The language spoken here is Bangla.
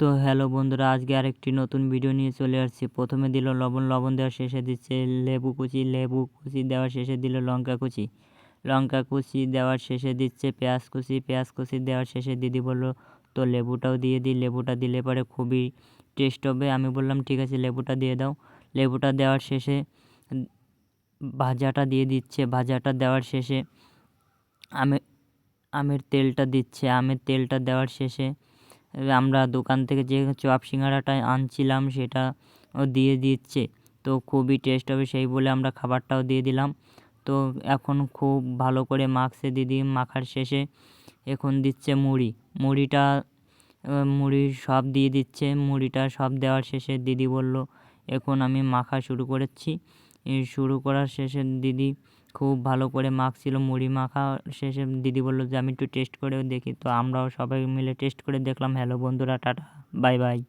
তো হ্যালো বন্ধুরা, আজকে আরেকটি নতুন ভিডিও নিয়ে চলে আসছি। প্রথমে দিল লবণ, লবণ দেওয়ার শেষে দিচ্ছে লেবু কুচি, লেবু কুচি দেওয়ার শেষে দিল লঙ্কা কুচি, লঙ্কা কুচি দেওয়ার শেষে দিচ্ছে পেঁয়াজ কুচি, পেঁয়াজ কুচি দেওয়ার শেষে দিদি বলল তো লেবুটাও দিয়ে দিই, লেবুটা দিলে পরে খুবই টেস্ট হবে। আমি বললাম ঠিক আছে লেবুটা দিয়ে দাও। লেবুটা দেওয়ার শেষে ভাজাটা দিয়ে দিচ্ছে, ভাজাটা দেওয়ার শেষে আমের তেলটা দিচ্ছে, আমের তেলটা দেওয়ার শেষে আমরা দোকান থেকে যে চপ সিঙ্গাড়াটা আনছিলাম সেটা দিয়ে দিচ্ছে। তো খুবই টেস্ট হবে সেই বলে আমরা খাবারটাও দিয়ে দিলাম। তো এখন খুব ভালো করে মাখছে দিদি, মাখার শেষে এখন দিচ্ছে মুড়ি সব দিয়ে দিচ্ছে। মুড়িটা সব দেওয়ার শেষে দিদি বলল এখন আমি মাখা শুরু করেছি। শুরু করার শেষে দিদি খুব ভালো করে মাখছিল। মুড়ি মাখা শেষে দিদি বলল যে আমি একটু টেস্ট করেও দেখি। তো আমরাও সবাই মিলে টেস্ট করে দেখলাম। হ্যালো বন্ধুরা, টাটা, বাই বাই।